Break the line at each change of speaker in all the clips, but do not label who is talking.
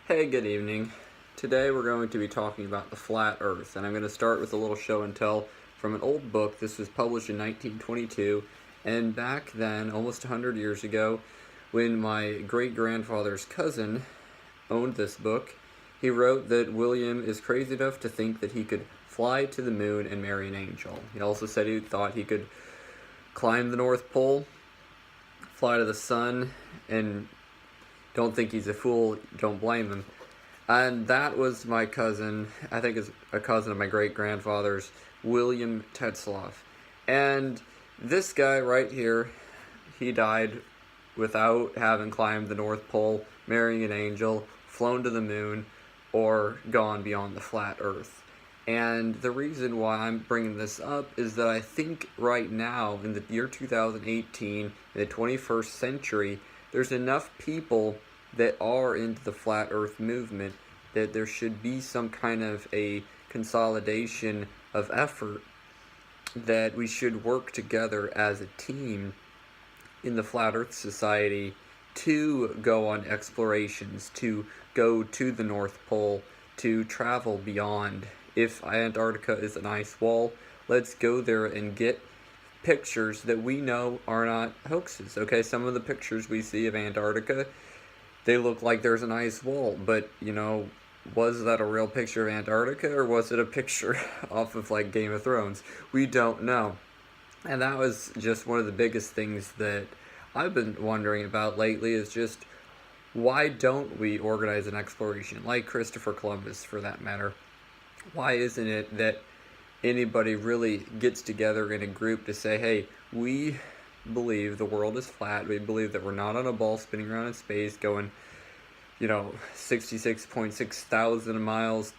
Hey, good evening. Today we're going to be talking about the flat earth, and I'm going to start with a little show and tell from an old book. This was published in 1922, and back then, almost 100 years ago, when my great-grandfather's cousin owned this book, he wrote that William is crazy enough to think that he could fly to the moon and marry an angel. He also said he thought he could climb the North Pole, fly to the sun, and don't think he's a fool, don't blame him. And that was my cousin, I think is a cousin of my great-grandfather's, William Tetzlaff. And this guy right here, he died without having climbed the North Pole, marrying an angel, flown to the moon, or gone beyond the flat earth. And the reason why I'm bringing this up is that I think right now, in the year 2018, in the 21st century, there's enough people that are into the flat earth movement that there should be some kind of a consolidation of effort, that we should work together as a team in the flat earth society to go on explorations, to go to the North Pole, to travel beyond. If Antarctica is an ice wall, let's go there and get pictures that we know are not hoaxes. Okay, some of the pictures we see of Antarctica, they look like there's an ice wall, but, was that a real picture of Antarctica, or was it a picture off of, like, Game of Thrones? We don't know. And that was just one of the biggest things that I've been wondering about lately, is just, why don't we organize an exploration, like Christopher Columbus, for that matter? Why isn't it that anybody really gets together in a group to say, hey, we believe the world is flat, we believe that we're not on a ball spinning around in space going 66.6 thousand miles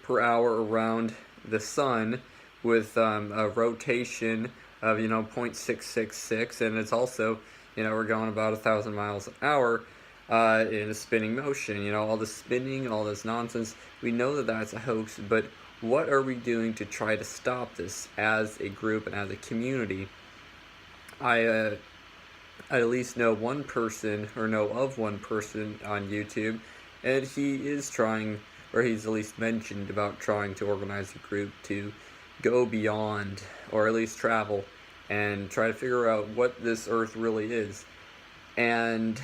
per hour around the sun with a rotation of 0.666, and it's also we're going about 1,000 miles an hour in a spinning motion. All this spinning, all this nonsense, we know that that's a hoax, but what are we doing to try to stop this as a group and as a community? I at least know one person, or know of one person on YouTube, and he is trying, or he's at least mentioned about trying to organize a group to go beyond, or at least travel, and try to figure out what this earth really is. And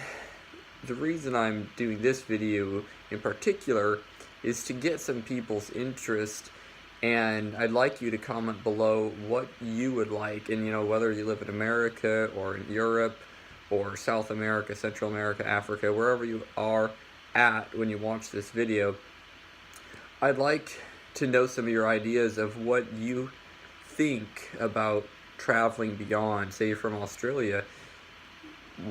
the reason I'm doing this video in particular is to get some people's interest, and I'd like you to comment below what you would like, and whether you live in America or in Europe or South America, Central America, Africa, wherever you are at when you watch this video, I'd like to know some of your ideas of what you think about traveling beyond. Say you're from Australia,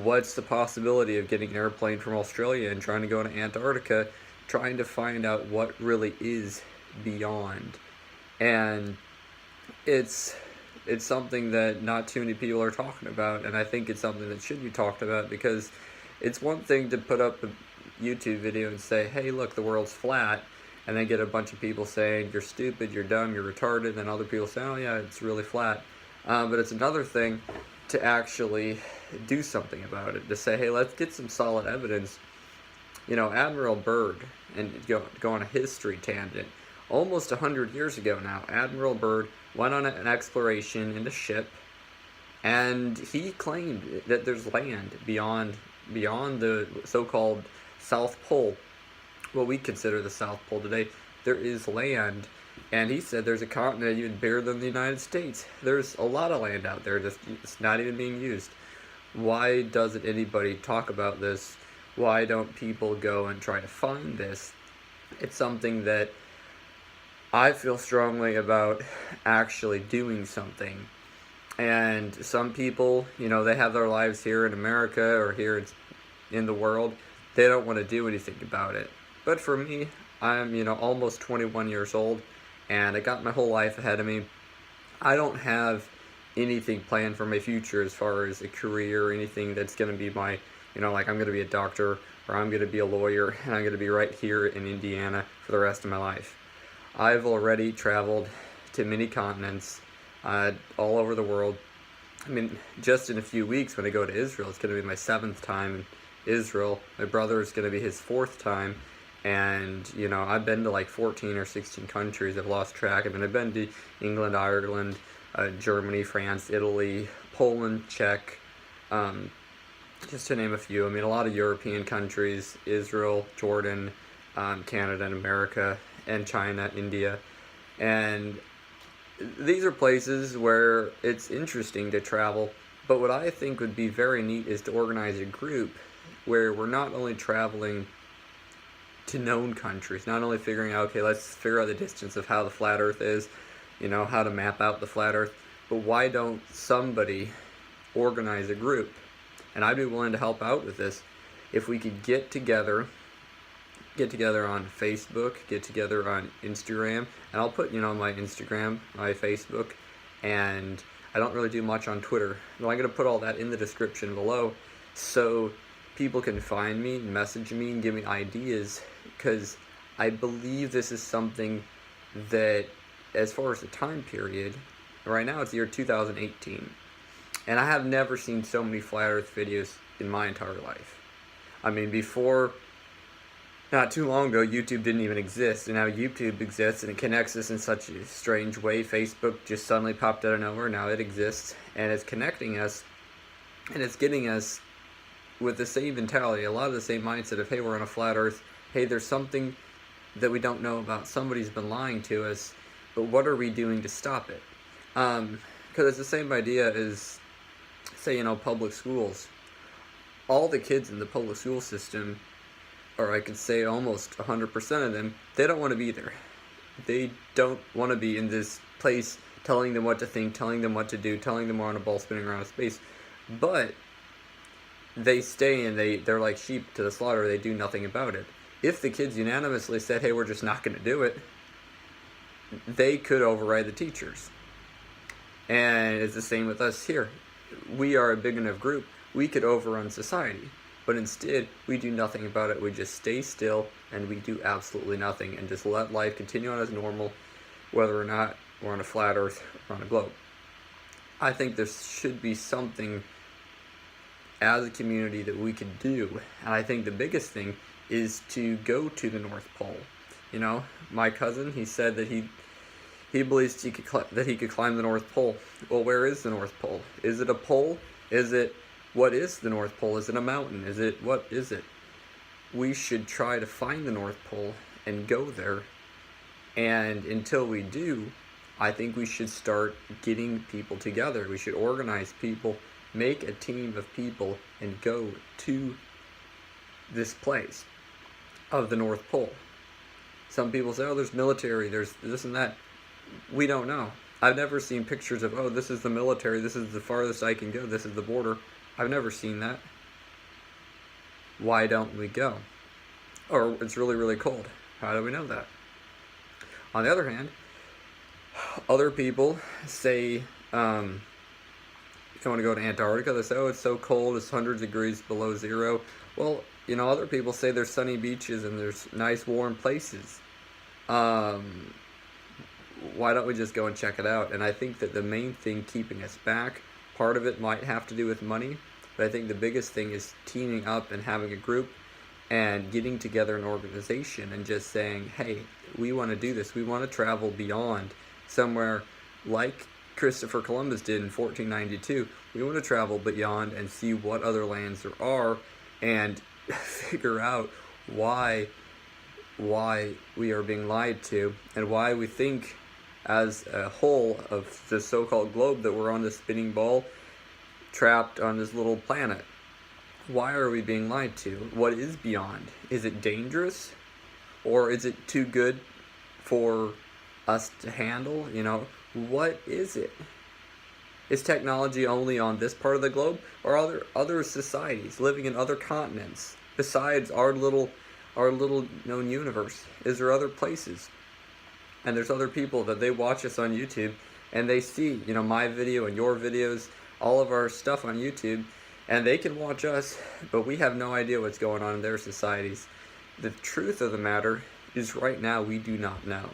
what's the possibility of getting an airplane from Australia and trying to go to Antarctica, trying to find out what really is beyond? And it's something that not too many people are talking about, and I think it's something that should be talked about, because it's one thing to put up a YouTube video and say, hey, look, the world's flat, and then get a bunch of people saying, you're stupid, you're dumb, you're retarded, and other people say, oh yeah, it's really flat. But it's another thing to actually do something about it, to say, hey, let's get some solid evidence. Admiral Byrd, and go on a history tangent, almost 100 years ago now, Admiral Byrd went on an exploration in a ship, and he claimed that there's land beyond the so-called South Pole, what we consider the South Pole today. There is land, and he said there's a continent even bigger than the United States. There's a lot of land out there that's not even being used. Why doesn't anybody talk about this? Why don't people go and try to find this? It's something that I feel strongly about actually doing something. And some people, they have their lives here in America or here in the world. They don't want to do anything about it. But for me, I'm, almost 21 years old, and I got my whole life ahead of me. I don't have anything planned for my future as far as a career or anything that's going to be my, like I'm going to be a doctor, or I'm going to be a lawyer, and I'm going to be right here in Indiana for the rest of my life. I've already traveled to many continents, all over the world. I mean, just in a few weeks when I go to Israel, it's going to be my 7th time in Israel. My brother is going to be his 4th time, And, you know, I've been to like 14 or 16 countries. I've lost track. I've been to England, Ireland, Germany, France, Italy, Poland, Czech, um, just to name a few. I mean, a lot of European countries, Israel, Jordan, Canada and America, and China, India. And these are places where it's interesting to travel. But what I think would be very neat is to organize a group where we're not only traveling to known countries, not only figuring out, okay, let's figure out the distance of how the flat earth is, you know, how to map out the flat earth, but why don't somebody organize a group? And I'd be willing to help out with this. If we could get together on Facebook, get together on Instagram, and I'll put, you know, my Instagram, my Facebook, and I don't really do much on Twitter, but I'm going to put all that in the description below so people can find me, message me, and give me ideas, because I believe this is something that, as far as the time period, right now it's the year 2018, and I have never seen so many flat earth videos in my entire life. I mean, before, not too long ago, YouTube didn't even exist, and now YouTube exists, and it connects us in such a strange way. Facebook just suddenly popped out of nowhere. Now it exists, and it's connecting us, and it's getting us with the same mentality, a lot of the same mindset of, hey, we're on a flat earth, hey, there's something that we don't know about, somebody's been lying to us, but what are we doing to stop it? Because it's the same idea as, say, you know, public schools. All the kids in the public school system, or I could say almost 100% of them, they don't want to be there. They don't want to be in this place telling them what to think, telling them what to do, telling them we're on a ball spinning around a space. But they stay and they're like sheep to the slaughter. They do nothing about it. If the kids unanimously said, hey, we're just not going to do it, they could override the teachers. And it's the same with us here. We are a big enough group, we could overrun society. But instead, we do nothing about it. We just stay still and we do absolutely nothing and just let life continue on as normal, whether or not we're on a flat earth or on a globe. I think there should be something as a community that we could do. And I think the biggest thing is to go to the North Pole. You know, my cousin, he said that he believes he could climb the North Pole. Well, where is the North Pole? Is it a pole? What is the North Pole? Is it a mountain? What is it? We should try to find the North Pole and go there. And until we do, I think we should start getting people together. We should organize people, make a team of people, and go to this place of the North Pole. Some people say, oh, there's military, there's this and that. We don't know. I've never seen pictures of, oh, this is the military, this is the farthest I can go, this is the border. I've never seen that. Why don't we go? Or it's really, really cold. How do we know that? On the other hand, other people say, you want to go to Antarctica. They say, oh, it's so cold, it's hundreds of degrees below zero. Well, you know, other people say there's sunny beaches and there's nice warm places. Why don't we just go and check it out? And I think that the main thing keeping us back, part of it might have to do with money, but I think the biggest thing is teaming up and having a group and getting together an organization and just saying, hey, we want to do this. We want to travel beyond somewhere like Christopher Columbus did in 1492. We want to travel beyond and see what other lands there are and figure out why we are being lied to and why we think as a whole of the so-called globe that we're on this spinning ball trapped on this little planet. Why are we being lied to? What is beyond? Is it dangerous? Or is it too good for us to handle? You know, what is it? Is technology only on this part of the globe, or are there other societies living in other continents besides our little known universe? Is there other places? And there's other people that they watch us on YouTube and they see, you know, my video and your videos, all of our stuff on YouTube, and they can watch us, but we have no idea what's going on in their societies. The truth of the matter is right now we do not know.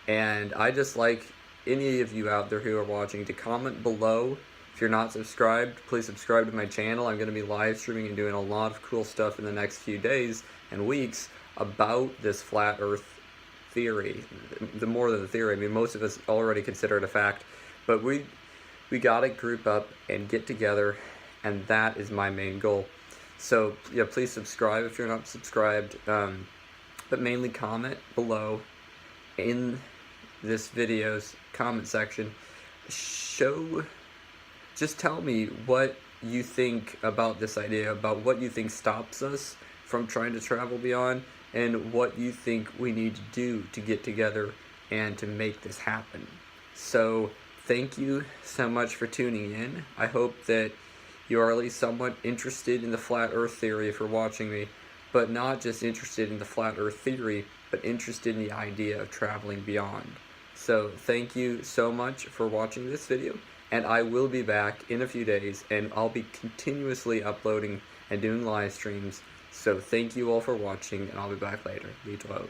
And I just like any of you out there who are watching to comment below If you're not subscribed, please subscribe to my channel. I'm going to be live streaming and doing a lot of cool stuff in the next few days and weeks about this flat earth theory. The more than the theory, I mean, most of us already consider it a fact, but we gotta group up and get together, and that is my main goal. So yeah, please subscribe if you're not subscribed, but mainly comment below in this video's comment section. Just tell me what you think about this idea, about what you think stops us from trying to travel beyond, and what you think we need to do to get together and to make this happen. So thank you so much for tuning in. I hope that you are at least somewhat interested in the flat earth theory if you're watching me, but not just interested in the flat earth theory, but interested in the idea of traveling beyond. So thank you so much for watching this video, and I will be back in a few days, and I'll be continuously uploading and doing live streams. So thank you all for watching, and I'll be back later. Lead out.